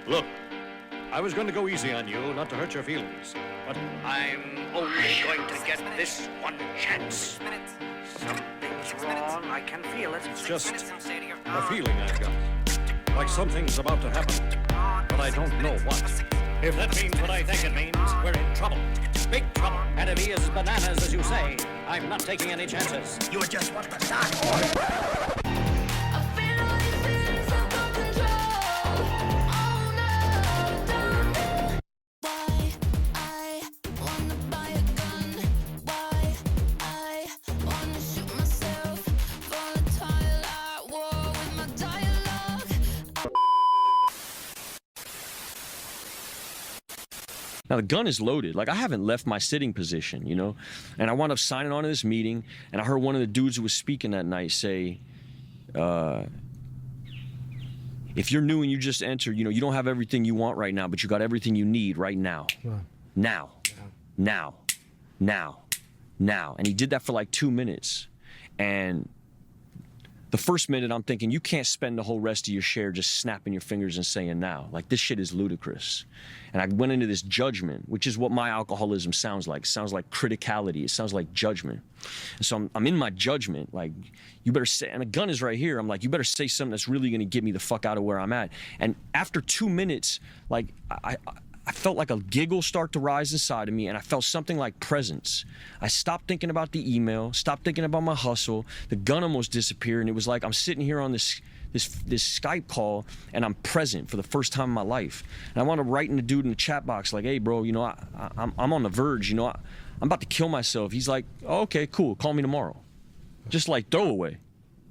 Look, I was going to go easy on you, not to hurt your feelings, but I'm only going to get this one chance. Something's wrong. I can feel it. It's just a feeling I've got. Like something's about to happen, but I don't know what. If that means what I think it means, we're in trouble. Big trouble. And if he is bananas, as you say, I'm not taking any chances. You just want to start. Now, the gun is loaded. Like, I haven't left my sitting position, you know? And I wound up signing on to this meeting, and I heard one of the dudes who was speaking that night say, if you're new and you just entered, you know, you don't have everything you want right now, but you got everything you need right now. Wow. Now. Yeah. Now. Now. Now. And he did that for like 2 minutes. And the first minute I'm thinking, you can't spend the whole rest of your share just snapping your fingers and saying now. Like, this shit is ludicrous. And I went into this judgment, which is what my alcoholism sounds like. It sounds like criticality. It sounds like judgment. And so I'm in my judgment, like, you better say, and a gun is right here. I'm like, you better say something that's really gonna get me the fuck out of where I'm at. And after 2 minutes, like, I felt like a giggle start to rise inside of me, and I felt something like presence. I stopped thinking about the email, stopped thinking about my hustle. The gun almost disappeared, and it was like I'm sitting here on this Skype call, and I'm present for the first time in my life. And I want to write in the dude in the chat box, like, hey, bro, you know, I'm on the verge, you know, I'm about to kill myself. He's like, oh, okay, cool, call me tomorrow. Just like throwaway.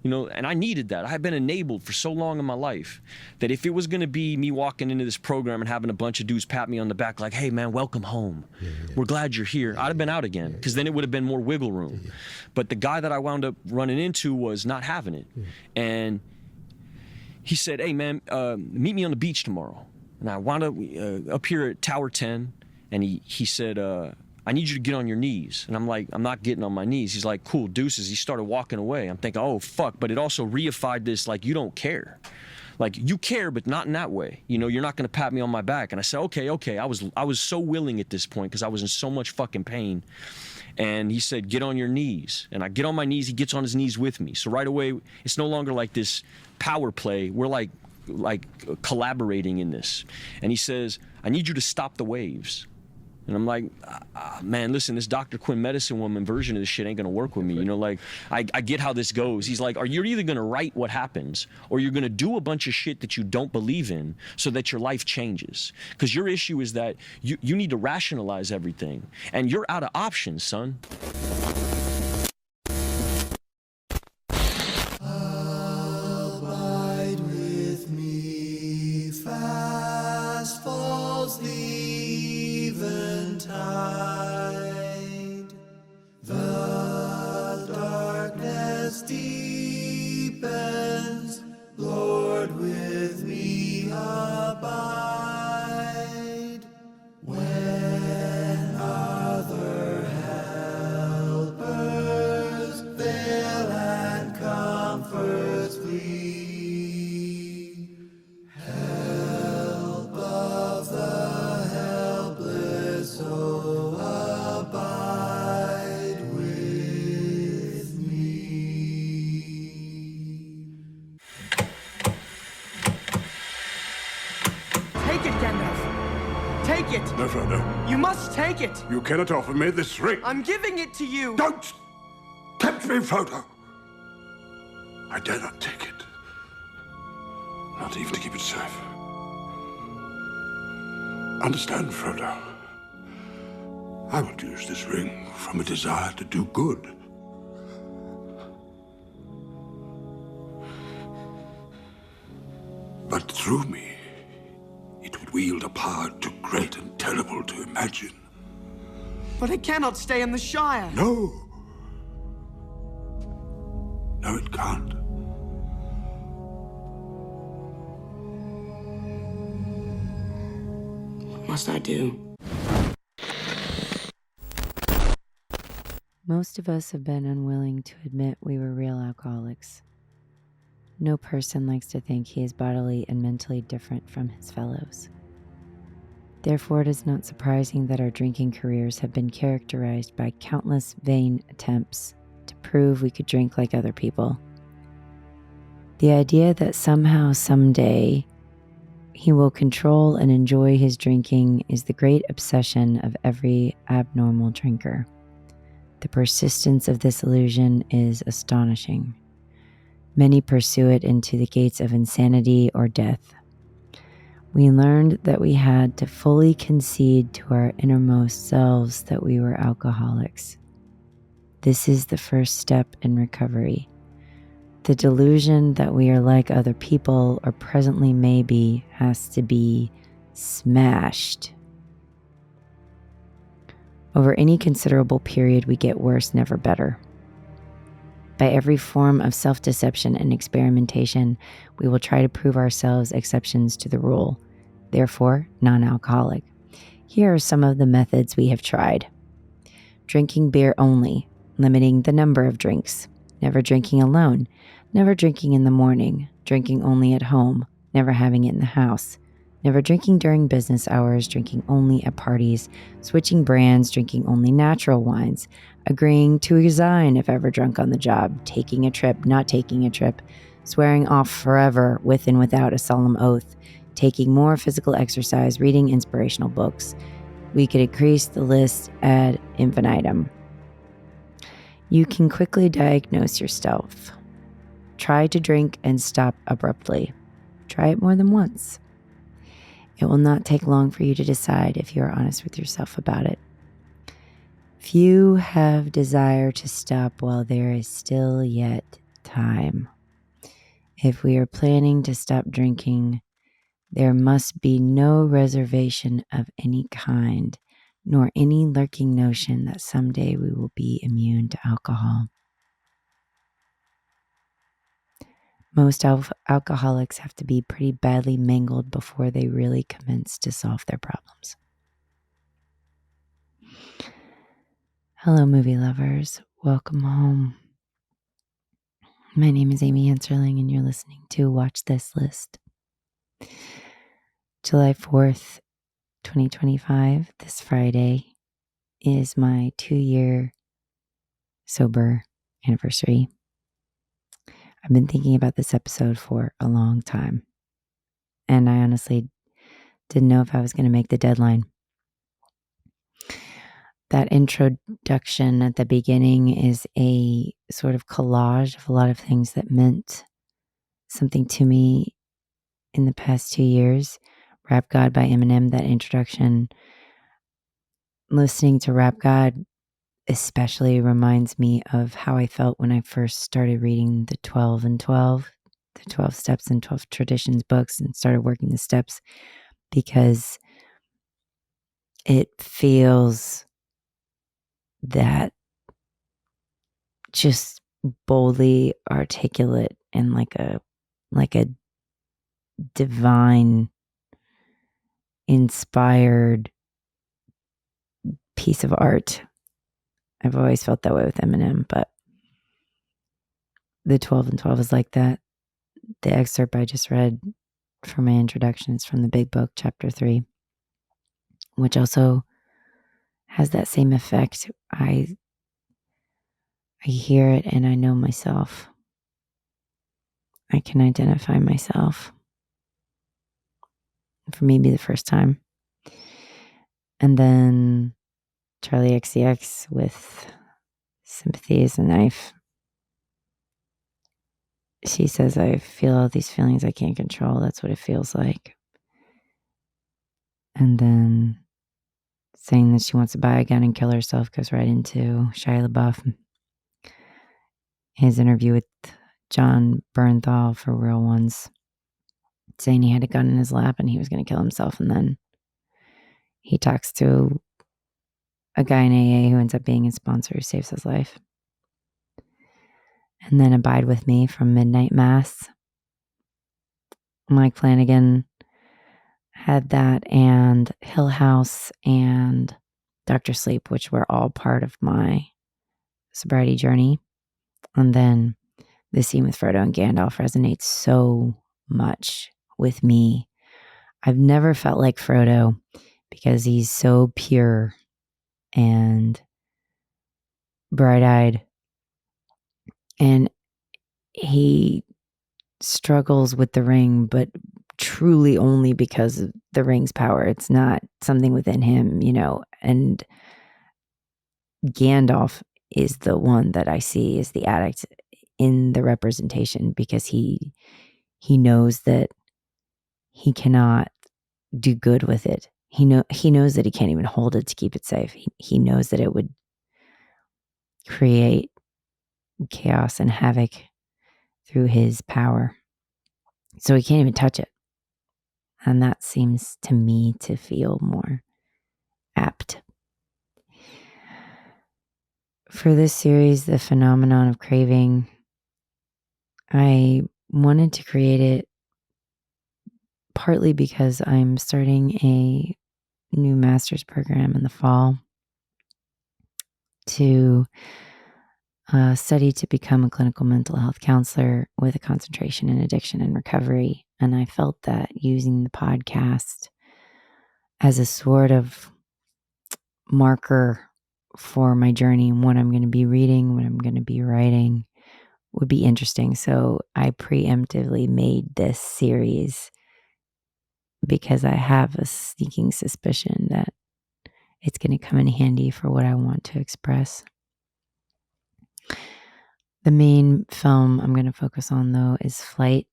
You know, and I needed that. I had been enabled for so long in my life that if it was going to be me walking into this program and having a bunch of dudes pat me on the back like, hey, man, welcome home. We're glad you're here. I'd have been out again because then it would have been more wiggle room. But the guy that I wound up running into was not having it. And he said, hey, man, meet me on the beach tomorrow. And I wound up here at Tower 10, and he said, I need you to get on your knees. And I'm like, I'm not getting on my knees. He's like, cool, deuces. He started walking away. I'm thinking, oh, fuck. But it also reified this, like, you don't care. Like, you care, but not in that way. You know, you're not going to pat me on my back. And I said, okay. I was so willing at this point because I was in so much fucking pain. And he said, get on your knees. And I get on my knees. He gets on his knees with me. So right away, it's no longer like this power play. We're like collaborating in this. And he says, I need you to stop the waves. And I'm like, man, listen, this Dr. Quinn medicine woman version of this shit ain't gonna work with me. You know, like, I get how this goes. He's like, you're either gonna write what happens or you're gonna do a bunch of shit that you don't believe in so that your life changes. Because your issue is that you need to rationalize everything. And you're out of options, son. Abide with me, fast falls the eventide. The darkness deepens, Lord, with me abide. When other helpers fail and comforts flee, help of the helpless, so abide with me. Take it, Gandalf. Take it. No, Frodo. You must take it. You cannot offer me this ring. I'm giving it to you. Don't tempt me, Frodo. I dare not take it. Not even to keep it safe. Understand, Frodo. I will use this ring from a desire to do good. But through me, it would wield a power too great and terrible to imagine. But it cannot stay in the Shire. No. No, it can't. What must I do? Most of us have been unwilling to admit we were real alcoholics. No person likes to think he is bodily and mentally different from his fellows. Therefore, it is not surprising that our drinking careers have been characterized by countless vain attempts to prove we could drink like other people. The idea that somehow, someday, he will control and enjoy his drinking is the great obsession of every abnormal drinker. The persistence of this illusion is astonishing. Many pursue it into the gates of insanity or death. We learned that we had to fully concede to our innermost selves that we were alcoholics. This is the first step in recovery. The delusion that we are like other people, or presently may be, has to be smashed. Over any considerable period, we get worse, never better. By every form of self-deception and experimentation, we will try to prove ourselves exceptions to the rule, therefore non-alcoholic. Here are some of the methods we have tried. Drinking beer only, limiting the number of drinks. Never drinking alone. Never drinking in the morning. Drinking only at home. Never having it in the house. Never drinking during business hours. Drinking only at parties. Switching brands. Drinking only natural wines. Agreeing to resign if ever drunk on the job. Taking a trip. Not taking a trip. Swearing off forever with and without a solemn oath. Taking more physical exercise. Reading inspirational books. We could increase the list ad infinitum. You can quickly diagnose yourself. Try to drink and stop abruptly. Try it more than once. It will not take long for you to decide if you are honest with yourself about it. Few have desire to stop while there is still yet time. If we are planning to stop drinking, there must be no reservation of any kind, nor any lurking notion that someday we will be immune to alcohol. Most alcoholics have to be pretty badly mangled before they really commence to solve their problems. Hello, movie lovers. Welcome home. My name is Amy Hensarling, and you're listening to Watch This List. July 4th, 2025, this Friday, is my 2-year sober anniversary. I've been thinking about this episode for a long time, and I honestly didn't know if I was going to make the deadline. That introduction at the beginning is a sort of collage of a lot of things that meant something to me in the past 2 years. Rap God by Eminem, that introduction. Listening to Rap God especially reminds me of how I felt when I first started reading the 12 and 12, the 12 Steps and 12 Traditions books, and started working the steps, because it feels that just boldly articulate and like a divine inspired piece of art. I've always felt that way with Eminem, but the 12 and 12 is like that. The excerpt I just read for my introduction is from the Big Book, Chapter 3, which also has that same effect. I hear it and I know myself. I can identify myself. For maybe the first time. And then Charlie XCX with Sympathy is a Knife. She says, I feel all these feelings I can't control. That's what it feels like. And then saying that she wants to buy a gun and kill herself goes right into Shia LaBeouf. His interview with John Bernthal for Real Ones, saying he had a gun in his lap and he was going to kill himself. And then he talks to a guy in AA who ends up being his sponsor, who saves his life. And then Abide With Me from Midnight Mass. Mike Flanagan had that, and Hill House and Dr. Sleep, which were all part of my sobriety journey. And then the scene with Frodo and Gandalf resonates so much with me. I've never felt like Frodo because he's so pure and bright-eyed, and he struggles with the ring, but truly only because of the ring's power. It's not something within him, and Gandalf is the one that I see as the addict in the representation, because he knows that he cannot do good with it. He knows that he can't even hold it to keep it safe. He knows that it would create chaos and havoc through his power. So he can't even touch it. And that seems to me to feel more apt. For this series, The Phenomenon of Craving, I wanted to create it partly because I'm starting a new master's program in the fall to study to become a clinical mental health counselor with a concentration in addiction and recovery. And I felt that using the podcast as a sort of marker for my journey and what I'm going to be reading, what I'm going to be writing would be interesting. So I preemptively made this series because I have a sneaking suspicion that it's going to come in handy for what I want to express. The main film I'm going to focus on, though, is Flight,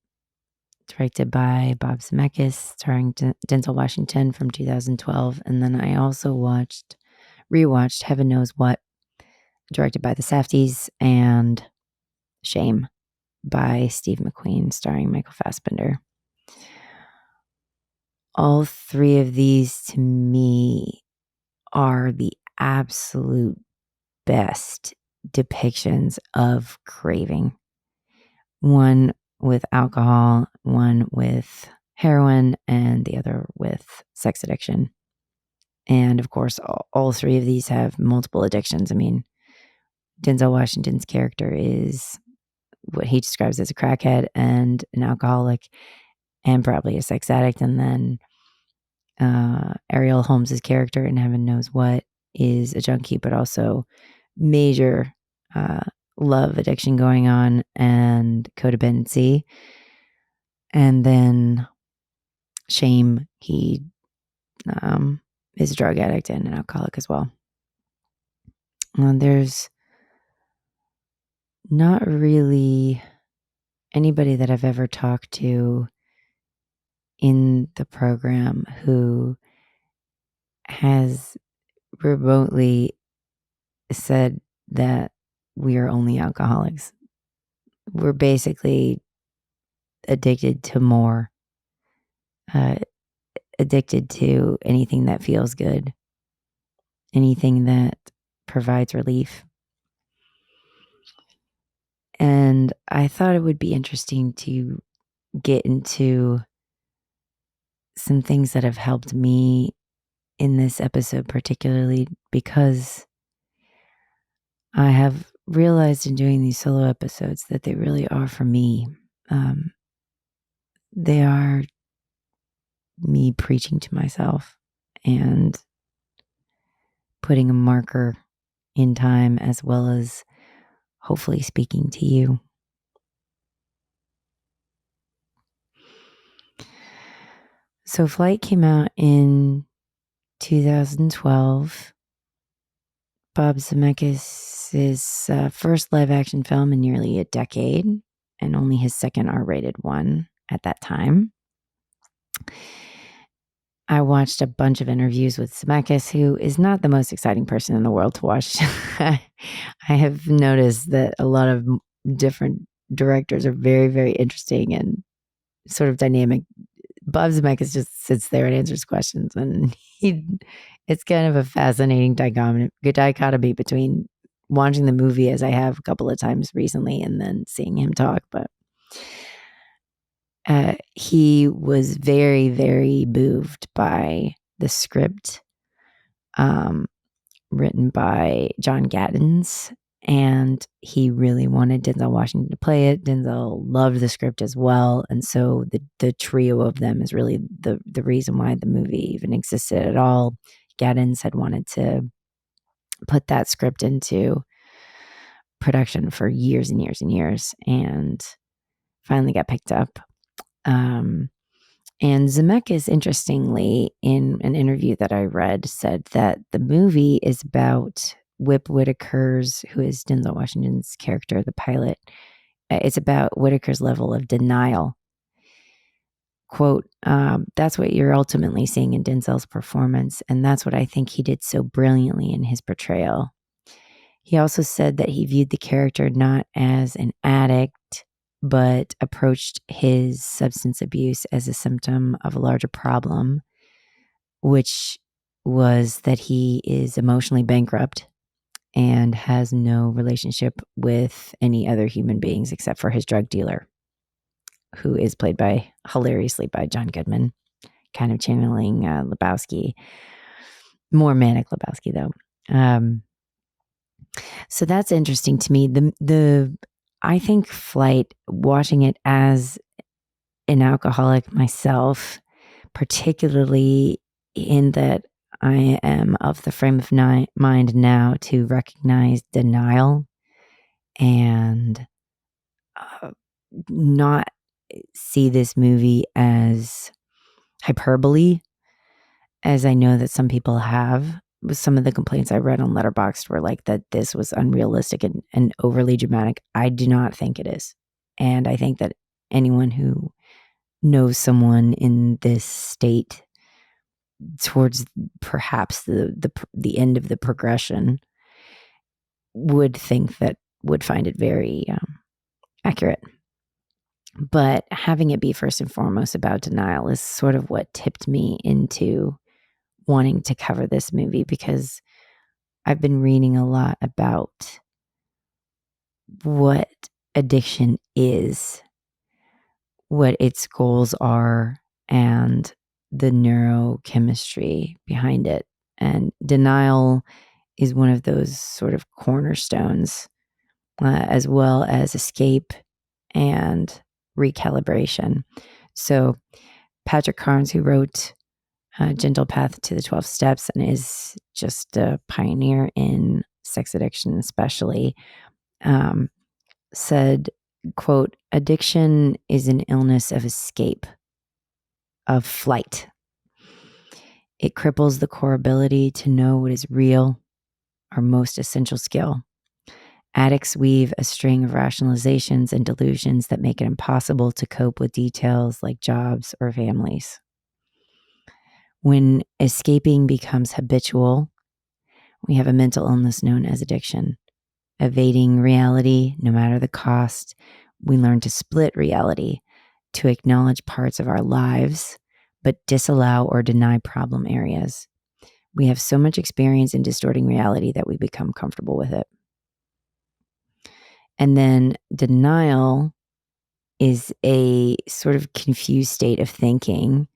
directed by Bob Zemeckis, starring Denzel Washington from 2012. And then I also rewatched Heaven Knows What, directed by the Safdies, and Shame by Steve McQueen, starring Michael Fassbender. All three of these, to me, are the absolute best depictions of craving. One with alcohol, one with heroin, and the other with sex addiction. And of course, all three of these have multiple addictions. I mean, Denzel Washington's character is what he describes as a crackhead and an alcoholic and probably a sex addict. And then Ariel Holmes's character in Heaven Knows What is a junkie, but also major love addiction going on and codependency. And then Shame, he is a drug addict and an alcoholic as well. There's not really anybody that I've ever talked to in the program who has remotely said that we are only alcoholics. We're basically addicted to more, addicted to anything that feels good, anything that provides relief. And I thought it would be interesting to get into some things that have helped me in this episode, particularly because I have realized in doing these solo episodes that they really are for me. They are me preaching to myself and putting a marker in time, as well as hopefully speaking to you. So Flight came out in 2012. Bob Zemeckis' first live-action film in nearly a decade, and only his second R-rated one at that time. I watched a bunch of interviews with Zemeckis, who is not the most exciting person in the world to watch. I have noticed that a lot of different directors are very, very interesting and sort of dynamic. Bob Zemeckis just sits there and answers questions, and it's kind of a fascinating dichotomy between watching the movie, as I have a couple of times recently, and then seeing him talk. But he was very, very moved by the script written by John Gaddens and he really wanted Denzel Washington to play it. Denzel loved the script as well, and so the trio of them is really the reason why the movie even existed at all. Gaddens had wanted to put that script into production for years and years and years, and finally got picked up. And Zemeckis, interestingly, in an interview that I read, said that the movie is about Whip Whitaker's, who is Denzel Washington's character, the pilot. It's about Whitaker's level of denial. Quote, that's what you're ultimately seeing in Denzel's performance, and that's what I think he did so brilliantly in his portrayal. He also said that he viewed the character not as an addict, but approached his substance abuse as a symptom of a larger problem, which was that he is emotionally bankrupt and has no relationship with any other human beings except for his drug dealer, who is played hilariously by John Goodman, kind of channeling Lebowski. More manic Lebowski, though. So that's interesting to me. I think Flight, watching it as an alcoholic myself, particularly in that I am of the frame of mind now to recognize denial and not see this movie as hyperbole, as I know that some people have. Some of the complaints I read on Letterboxd were like that this was unrealistic and overly dramatic. I do not think it is. And I think that anyone who knows someone in this state towards perhaps the end of the progression would find it very accurate. But having it be first and foremost about denial is sort of what tipped me into wanting to cover this movie, because I've been reading a lot about what addiction is, what its goals are, and the neurochemistry behind it. And denial is one of those sort of cornerstones, as well as escape and recalibration. So Patrick Carnes, who wrote Gentle Path to the 12 Steps and is just a pioneer in sex addiction especially, said, quote, addiction is an illness of escape, of flight. It cripples the core ability to know what is real, our most essential skill. Addicts weave a string of rationalizations and delusions that make it impossible to cope with details like jobs or families. When escaping becomes habitual, we have a mental illness known as addiction. Evading reality, no matter the cost, we learn to split reality, to acknowledge parts of our lives, but disallow or deny problem areas. We have so much experience in distorting reality that we become comfortable with it. And then denial is a sort of confused state of thinking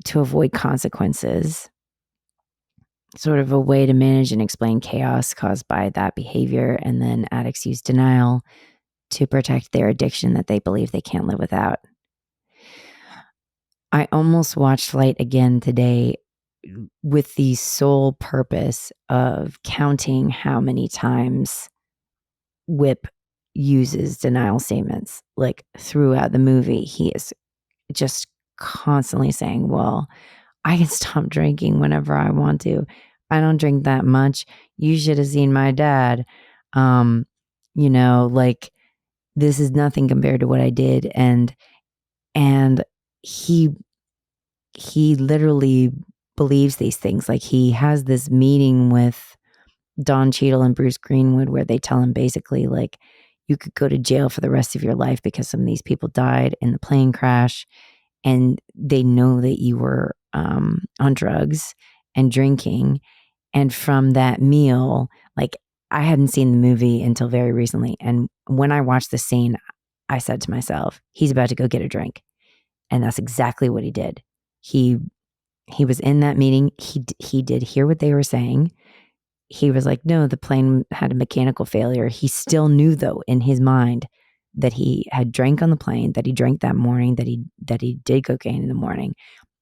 to avoid consequences, sort of a way to manage and explain chaos caused by that behavior. And then addicts use denial to protect their addiction that they believe they can't live without. I almost watched Flight again today with the sole purpose of counting how many times Whip uses denial statements. Like throughout the movie, he is just constantly saying, well, I can stop drinking whenever I want to. I don't drink that much. You should have seen my dad. Like this is nothing compared to what I did. And he literally believes these things. Like he has this meeting with Don Cheadle and Bruce Greenwood where they tell him basically like, you could go to jail for the rest of your life because some of these people died in the plane crash. And they know that you were on drugs and drinking. And from that meal, like I hadn't seen the movie until very recently. And when I watched the scene, I said to myself, he's about to go get a drink. And that's exactly what he did. He was in that meeting. He did hear what they were saying. he was like, no, the plane had a mechanical failure. He still knew, though, in his mind that he had drank on the plane, that he drank that morning, that he did cocaine in the morning,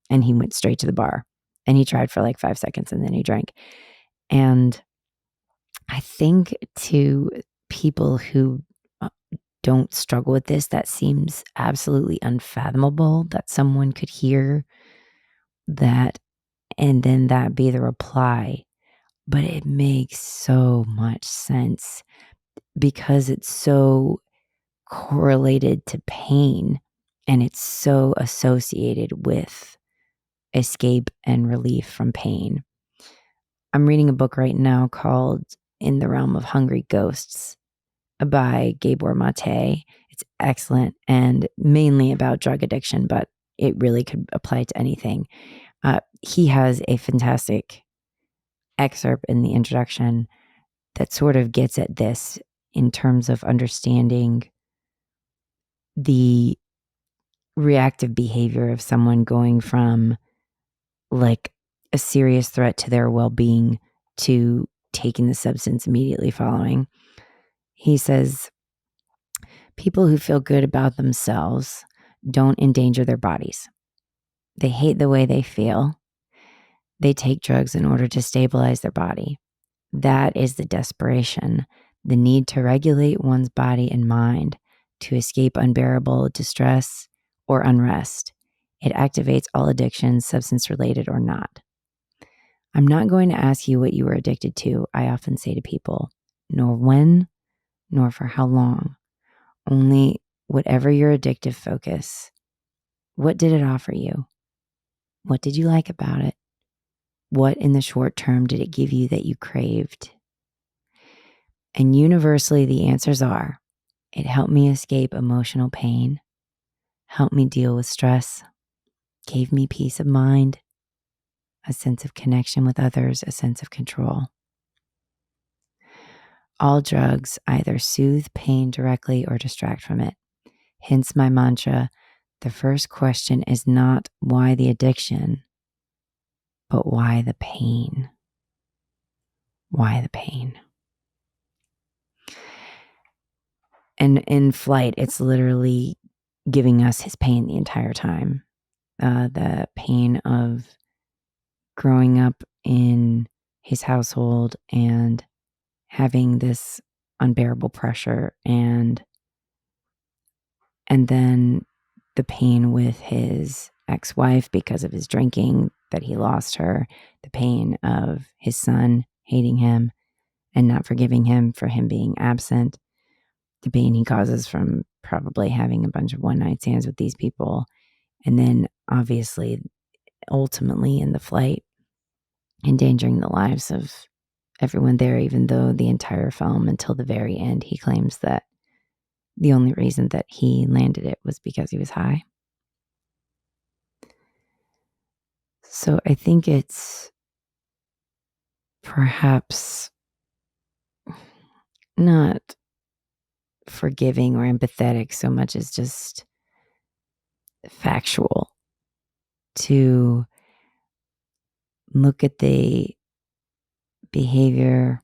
and he went straight to the bar. And he tried for like 5 seconds and then he drank. And I think to people who don't struggle with this, that seems absolutely unfathomable that someone could hear that and then that be the reply. But it makes so much sense because it's so correlated to pain and it's so associated with escape and relief from pain. I'm reading a book right now called In the Realm of Hungry Ghosts by Gabor Maté. It's excellent and mainly about drug addiction, but it really could apply to anything. He has a fantastic excerpt in the introduction that sort of gets at this in terms of understanding the reactive behavior of someone going from like a serious threat to their well-being to taking the substance immediately following. He says, people who feel good about themselves don't endanger their bodies. They hate the way they feel. They take drugs in order to stabilize their body. That is the desperation, the need to regulate one's body and mind to escape unbearable distress or unrest. It activates all addictions, substance related or not. I'm not going to ask you what you were addicted to, I often say to people, nor when, nor for how long. Only whatever your addictive focus, what did it offer you? What did you like about it? What in the short term did it give you that you craved? And universally, the answers are, it helped me escape emotional pain, helped me deal with stress, gave me peace of mind, a sense of connection with others, a sense of control. All drugs either soothe pain directly or distract from it. Hence my mantra, the first question is not why the addiction, but why the pain? Why the pain? And in Flight, it's literally giving us his pain the entire time. The pain of growing up in his household and having this unbearable pressure and then the pain with his ex-wife because of his drinking, that he lost her, the pain of his son hating him and not forgiving him for him being absent, the pain he causes from probably having a bunch of one-night stands with these people, and then obviously, ultimately in the flight, endangering the lives of everyone there, even though the entire film until the very end, he claims that the only reason that he landed it was because he was high. So I think it's perhaps not forgiving or empathetic so much as just factual to look at the behavior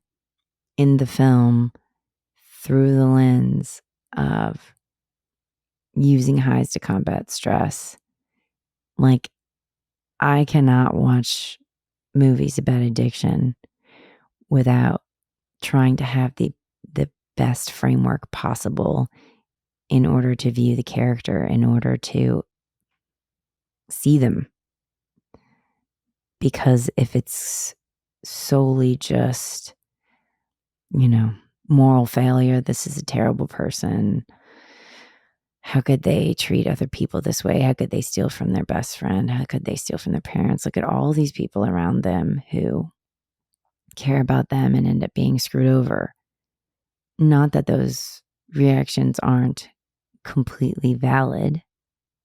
in the film through the lens of using highs to combat stress. Like, I cannot watch movies about addiction without trying to have the best framework possible in order to view the character, in order to see them. Because if it's solely just, moral failure, this is a terrible person, how could they treat other people this way? How could they steal from their best friend? How could they steal from their parents? Look at all these people around them who care about them and end up being screwed over. Not that those reactions aren't completely valid,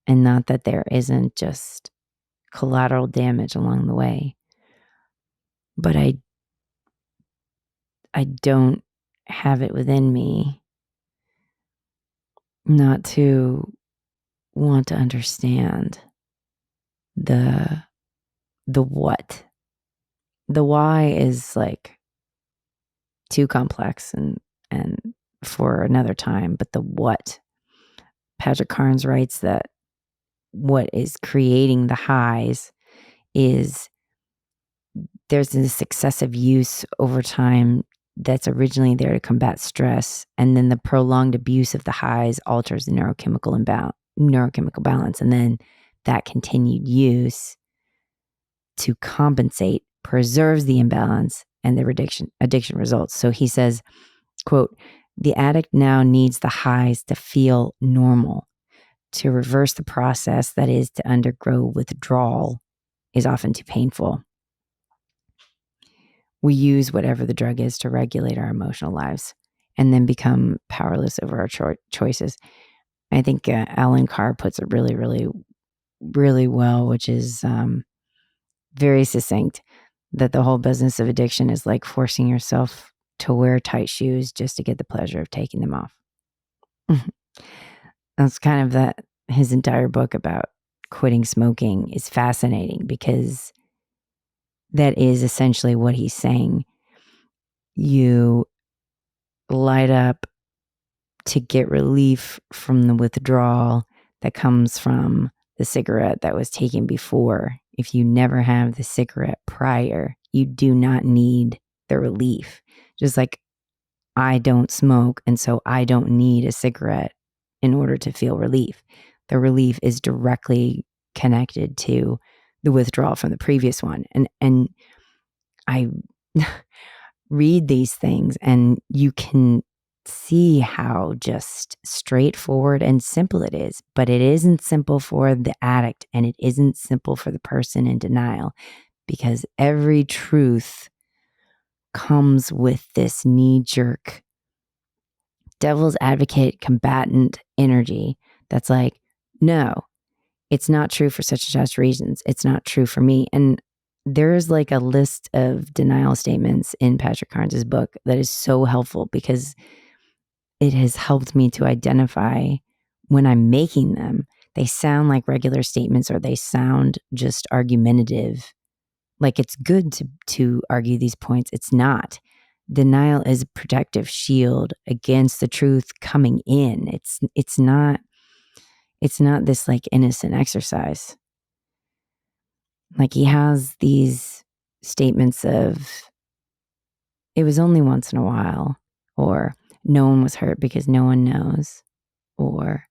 and not that there isn't just collateral damage along the way. But I don't have it within me not to want to understand the what. The why is like too complex and for another time. But the what, Patrick Carnes writes that what is creating the highs is there's this excessive use over time that's originally there to combat stress, and then the prolonged abuse of the highs alters the neurochemical balance, and then that continued use to compensate preserves the imbalance and the addiction results. So he says, quote, the addict now needs the highs to feel normal. To reverse the process, that is, to undergo withdrawal, is often too painful. We use whatever the drug is to regulate our emotional lives and then become powerless over our choices. I think Allen Carr puts it really, really, really well, which is very succinct, that the whole business of addiction is like forcing yourself to wear tight shoes just to get the pleasure of taking them off. That's kind of that. His entire book about quitting smoking is fascinating because that is essentially what he's saying. You light up to get relief from the withdrawal that comes from the cigarette that was taken before. If you never have the cigarette prior, you do not need the relief. Just like I don't smoke, and so I don't need a cigarette in order to feel relief. The relief is directly connected to the withdrawal from the previous one. And I read these things and you can see how just straightforward and simple it is, but it isn't simple for the addict and it isn't simple for the person in denial, because every truth comes with this knee-jerk devil's advocate combatant energy that's like, no, it's not true for such and such reasons. It's not true for me. And there's like a list of denial statements in Patrick Carnes' book that is so helpful because it has helped me to identify when I'm making them. They sound like regular statements or they sound just argumentative. Like it's good to argue these points. It's not. Denial is a protective shield against the truth coming in. It's not this like innocent exercise. Like he has these statements of, it was only once in a while, or no one was hurt because no one knows, or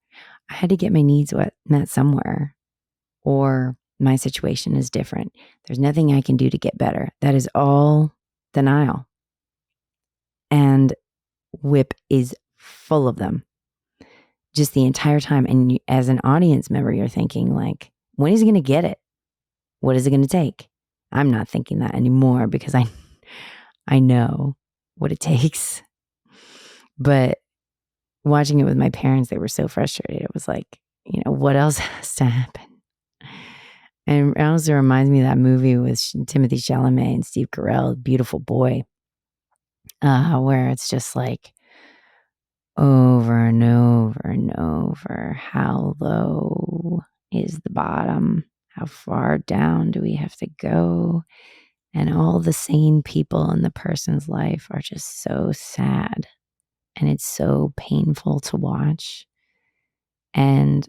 I had to get my needs met somewhere, or my situation is different. There's nothing I can do to get better. That is all denial. And WHIP is full of them just the entire time. And you, as an audience member, you're thinking like, when is he going to get it? What is it going to take? I'm not thinking that anymore because I know what it takes. But watching it with my parents, they were so frustrated. It was like, what else has to happen? And it also reminds me of that movie with Timothy Chalamet and Steve Carell, Beautiful Boy, where it's just like over and over and over, how low is the bottom? How far down do we have to go? And all the sane people in the person's life are just so sad. And it's so painful to watch. And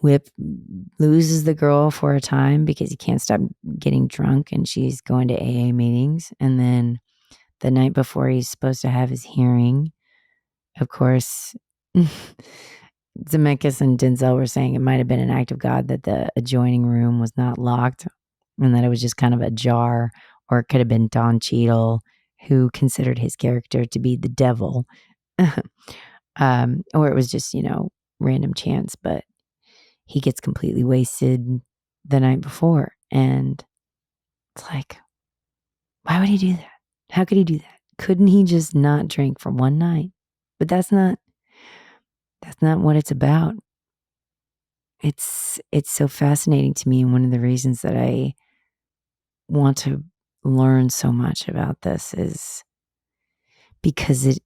Whip loses the girl for a time because he can't stop getting drunk and she's going to AA meetings. And then the night before he's supposed to have his hearing, of course, Zemeckis and Denzel were saying it might have been an act of God that the adjoining room was not locked and that it was just kind of ajar, or it could have been Don Cheadle, who considered his character to be the devil, or it was just, random chance, but he gets completely wasted the night before. And it's like, why would he do that? How could he do that? Couldn't he just not drink for one night? But that's not what it's about. It's so fascinating to me. And one of the reasons that I want to learn so much about this is because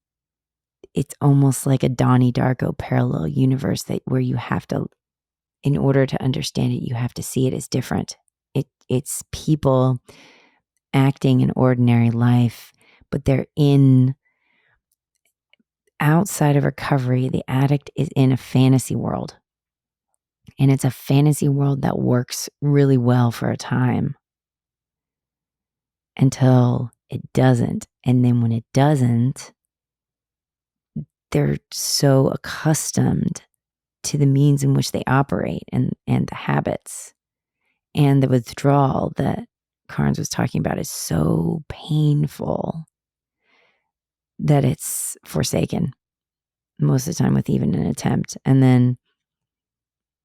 it's almost like a Donnie Darko parallel universe where you have to, in order to understand it, you have to see it as different. It's people acting an ordinary life, but they're in outside of recovery. The addict is in a fantasy world, and it's a fantasy world that works really well for a time until it doesn't. And then when it doesn't, they're so accustomed to the means in which they operate and the habits and the withdrawal that Carnes was talking about is so painful that it's forsaken most of the time with even an attempt. And then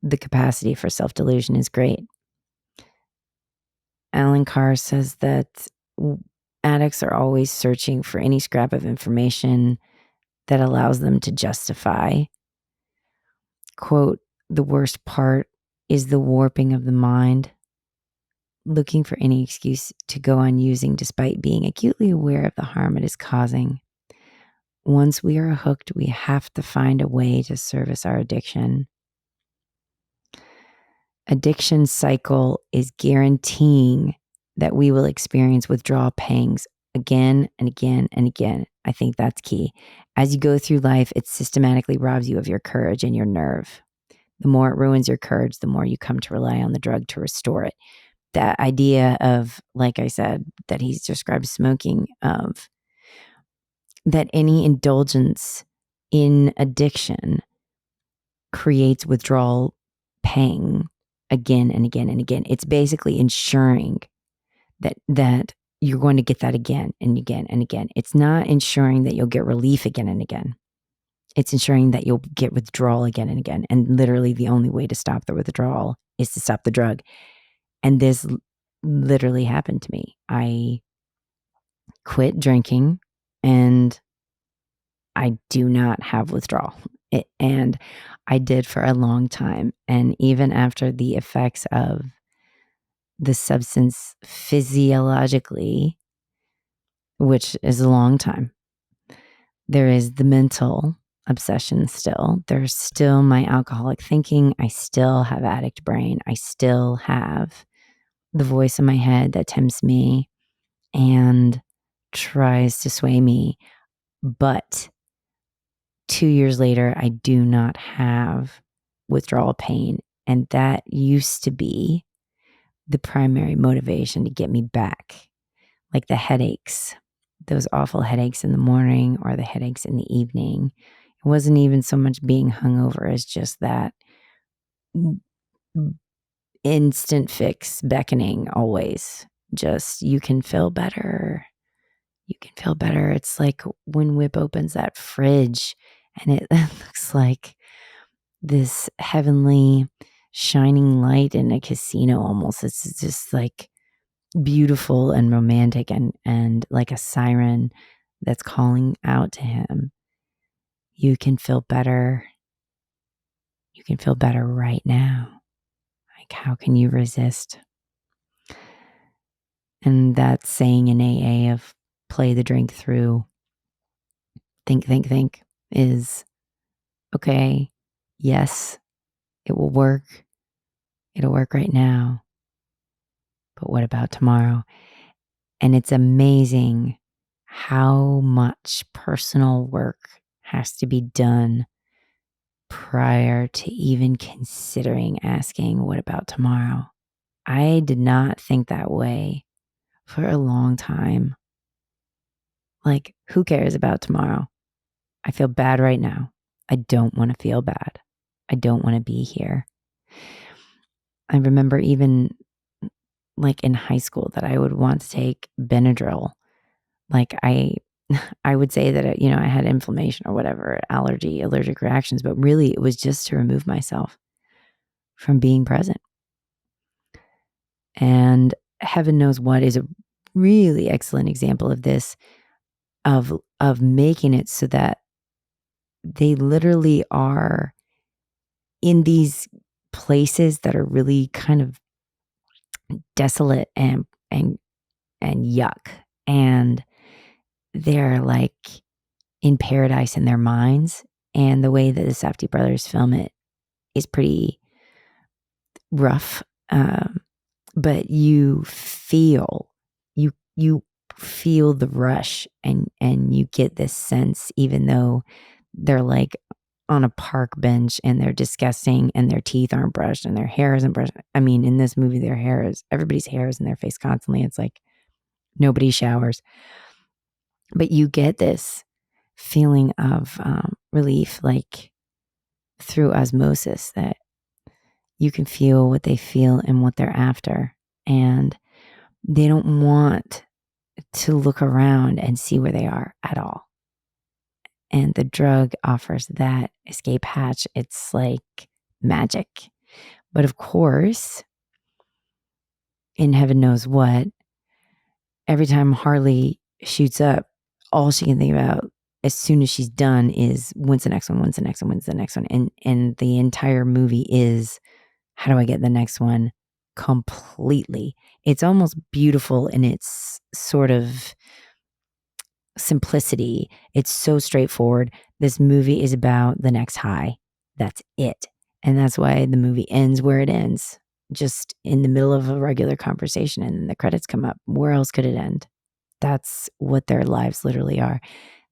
the capacity for self-delusion is great. Allen Carr says that addicts are always searching for any scrap of information that allows them to justify. Quote, the worst part is the warping of the mind, looking for any excuse to go on using despite being acutely aware of the harm it is causing. Once we are hooked, we have to find a way to service our addiction. Addiction cycle is guaranteeing that we will experience withdrawal pangs again and again and again. I think that's key. As you go through life, it systematically robs you of your courage and your nerve. The more it ruins your courage, the more you come to rely on the drug to restore it. That idea of, like I said, that he's described smoking, of that any indulgence in addiction creates withdrawal pang again and again and again. It's basically ensuring that you're going to get that again and again and again. It's not ensuring that you'll get relief again and again. It's ensuring that you'll get withdrawal again and again. And literally the only way to stop the withdrawal is to stop the drug. And this literally happened to me. I quit drinking and I do not have withdrawal. And I did for a long time. And even after the effects of the substance physiologically, which is a long time, there is the mental obsession still. There's still my alcoholic thinking. I still have addict brain. I still have the voice in my head that tempts me and tries to sway me. But 2 years later, I do not have withdrawal pain. And that used to be the primary motivation to get me back. Like the headaches, those awful headaches in the morning or the headaches in the evening. It wasn't even so much being hungover as just that instant fix beckoning always. Just, you can feel better. You can feel better. It's like when Whip opens that fridge and it looks like this heavenly shining light in a casino almost. It's just like beautiful and romantic and like a siren that's calling out to him. You can feel better. You can feel better right now. Like, how can you resist? And that saying in AA of play the drink through, think is okay. Yes, it will work. It'll work right now. But what about tomorrow? And it's amazing how much personal work has to be done prior to even considering asking, what about tomorrow? I did not think that way for a long time. Like, who cares about tomorrow? I feel bad right now. I don't want to feel bad. I don't want to be here. I remember even like in high school that I would want to take Benadryl. Like I would say that, I had inflammation or whatever, allergic reactions, but really it was just to remove myself from being present. And Heaven Knows What is a really excellent example of this, of making it so that they literally are in these places that are really kind of desolate and yuck. And they're like in paradise in their minds. And the way that the Safdie brothers film it is pretty rough. But you feel feel the rush, and you get this sense, even though they're like on a park bench and they're disgusting and their teeth aren't brushed and their hair isn't brushed. I mean, in this movie, everybody's hair is in their face constantly. It's like nobody showers. But you get this feeling of relief, like through osmosis, that you can feel what they feel and what they're after. And they don't want to look around and see where they are at all. And the drug offers that escape hatch. It's like magic. But of course, in heaven knows what, every time Harley shoots up, all she can think about as soon as she's done is when's the next one, when's the next one, when's the next one. And the entire movie is, how do I get the next one? Completely. It's almost beautiful in its sort of simplicity. It's so straightforward. This movie is about the next high. That's it. And that's why the movie ends where it ends, just in the middle of a regular conversation, and then the credits come up. Where else could it end? That's what their lives literally are.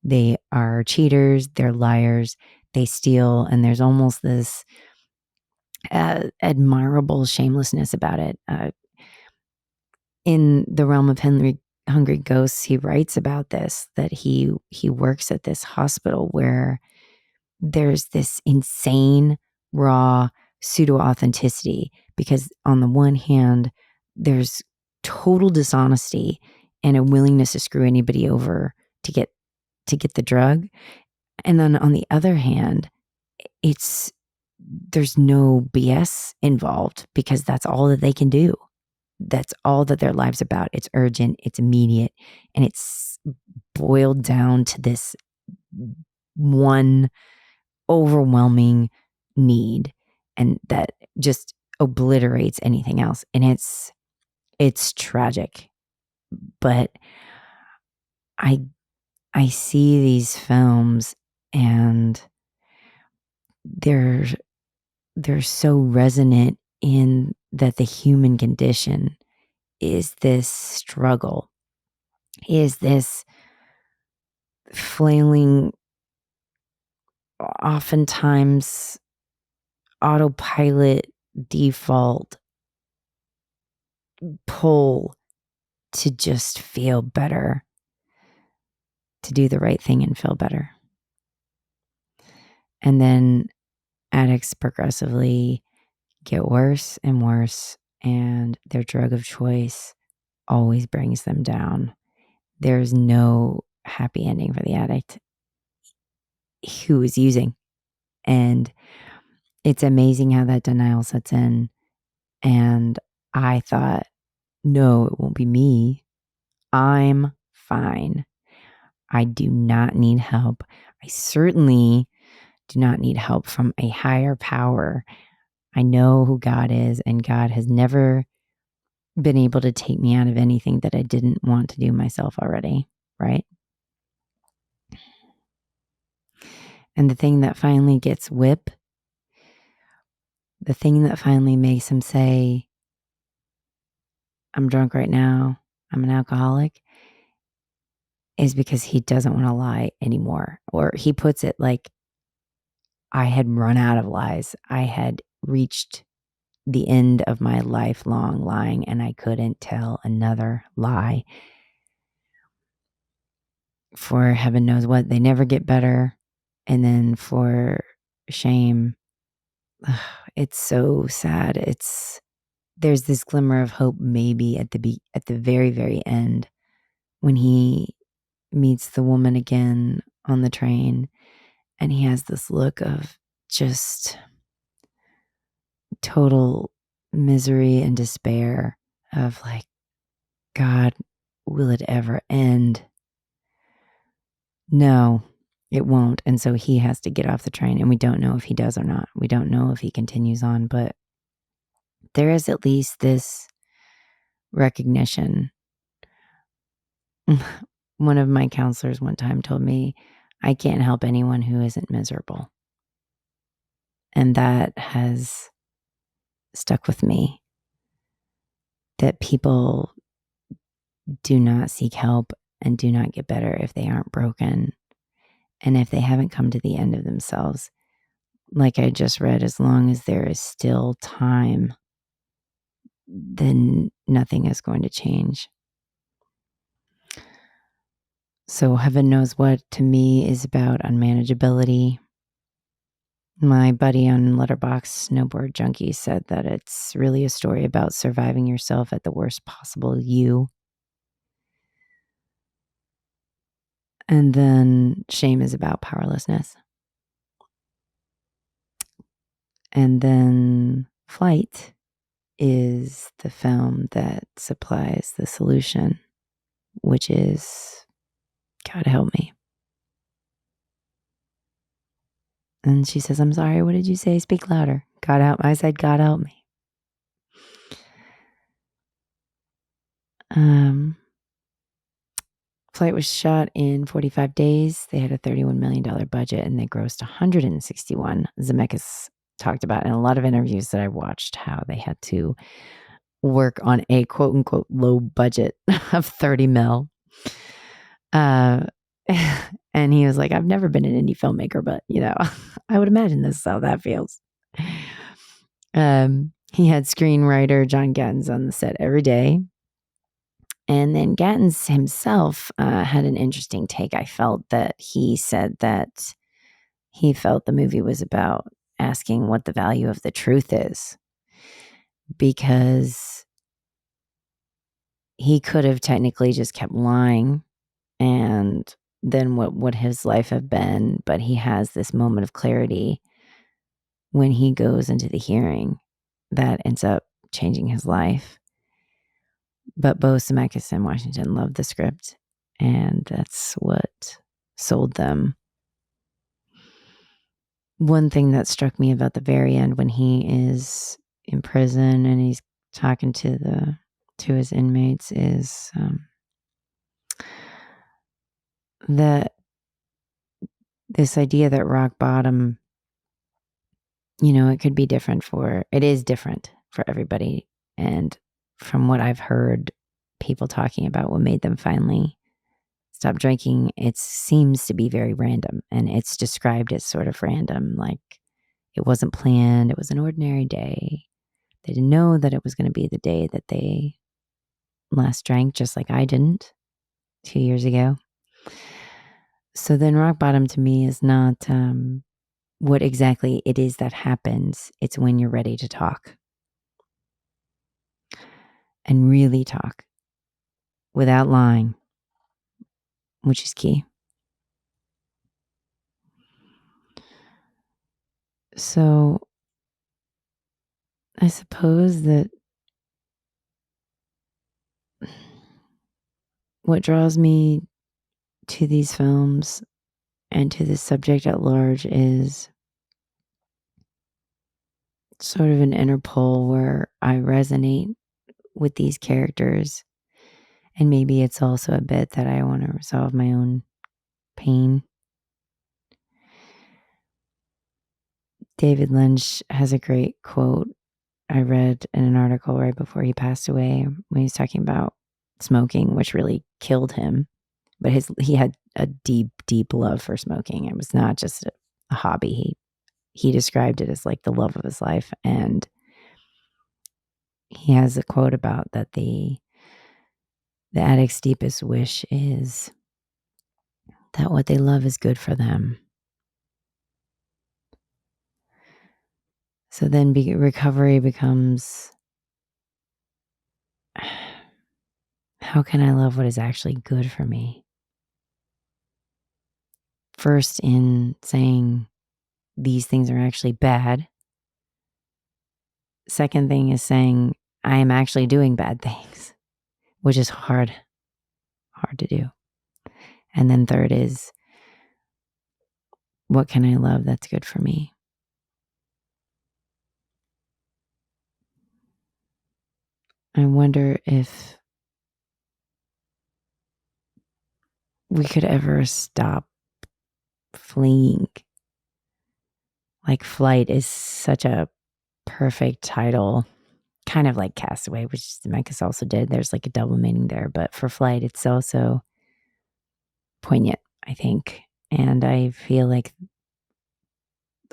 They are cheaters, they're liars, they steal, and there's almost this admirable shamelessness about it. In the realm of Hungry Ghosts, he writes about this, that he works at this hospital where there's this insane, raw pseudo-authenticity, because on the one hand, there's total dishonesty and a willingness to screw anybody over to get the drug. And then on the other hand, there's no BS involved, because that's all that they can do. That's all that their life's about. It's urgent, it's immediate, and it's boiled down to this one overwhelming need, and that just obliterates anything else. And it's tragic. But I see these films, and they're so resonant in that the human condition is this struggle, is this flailing, oftentimes autopilot default pull to just feel better, to do the right thing and feel better. And then addicts progressively get worse and worse, and their drug of choice always brings them down. There's no happy ending for the addict who is using. And it's amazing how that denial sets in. And I thought, no, it won't be me. I'm fine. I do not need help. I certainly do not need help from a higher power. I know who God is, and God has never been able to take me out of anything that I didn't want to do myself already, right? And the thing that finally gets Whip, the thing that finally makes him say, I'm drunk right now, I'm an alcoholic, is because he doesn't want to lie anymore. Or he puts it like, I had run out of lies. I had reached the end of my lifelong lying, and I couldn't tell another lie. For heaven knows what, they never get better. And then for shame, it's so sad. There's this glimmer of hope maybe at the very, very end, when he meets the woman again on the train, and he has this look of just total misery and despair, of like, God, will it ever end? No, it won't. And so he has to get off the train, and we don't know if he does or not. We don't know if he continues on, but there is at least this recognition. One of my counselors one time told me, I can't help anyone who isn't miserable. And that has stuck with me, that people do not seek help and do not get better if they aren't broken and if they haven't come to the end of themselves. Like I just read, as long as there is still time, then nothing is going to change. So Heaven Knows What to me is about unmanageability. My buddy on Letterboxd, Snowboard Junkie, said that it's really a story about surviving yourself at the worst possible you. And then Shame is about powerlessness. And then Flight is the film that supplies the solution, which is God help me. And she says, I'm sorry, what did you say? Speak louder. God help me. I said, God help me. Flight was shot in 45 days. They had a $31 million budget and they grossed 161. Zemeckis talked about in a lot of interviews that I watched how they had to work on a quote unquote low budget of 30 mil. And he was like, I've never been an indie filmmaker, but I would imagine this is how that feels. He had screenwriter John Gattens on the set every day. And then Gattens himself had an interesting take. I felt that he said that he felt the movie was about asking what the value of the truth is, because he could have technically just kept lying and then what would his life have been? But he has this moment of clarity when he goes into the hearing that ends up changing his life. But both Zemeckis and Washington loved the script, and that's what sold them. One thing that struck me about the very end, when he is in prison and he's talking to his inmates, is that this idea that rock bottom, it is different for everybody. And from what I've heard people talking about what made them finally stop drinking, it seems to be very random. And it's described as sort of random, like it wasn't planned. It was an ordinary day. They didn't know that it was going to be the day that they last drank, just like I didn't 2 years ago. So then rock bottom to me is not what exactly it is that happens. It's when you're ready to talk. And really talk without lying, which is key. So I suppose that what draws me to these films and to this subject at large is sort of an inner pull where I resonate with these characters. And maybe it's also a bit that I want to resolve my own pain. David Lynch has a great quote I read in an article right before he passed away when he was talking about smoking, which really killed him. But he had a deep, deep love for smoking. It was not just a hobby. He described it as like the love of his life. And he has a quote about that the addict's deepest wish is that what they love is good for them. So then recovery becomes, how can I love what is actually good for me? First, in saying these things are actually bad. Second thing is saying I am actually doing bad things, which is hard to do. And then third is, what can I love that's good for me? I wonder if we could ever stop fleeing. Like Flight is such a perfect title kind of like Castaway, which Zemeckis also did. There's like a double meaning there. But for Flight, it's also poignant, I think. And I feel like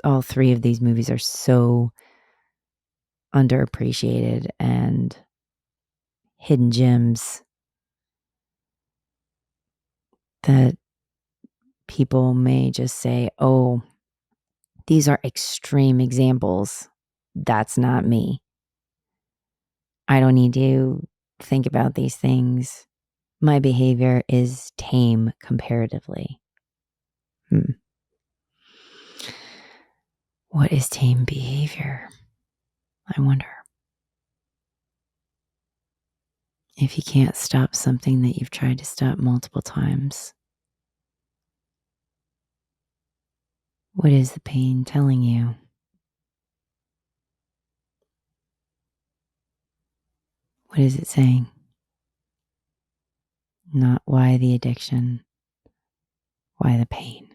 all three of these movies are so underappreciated and hidden gems that people may just say, oh, these are extreme examples. That's not me. I don't need to think about these things. My behavior is tame comparatively. What is tame behavior? I wonder. If you can't stop something that you've tried to stop multiple times, what is the pain telling you? What is it saying? Not why the addiction, why the pain?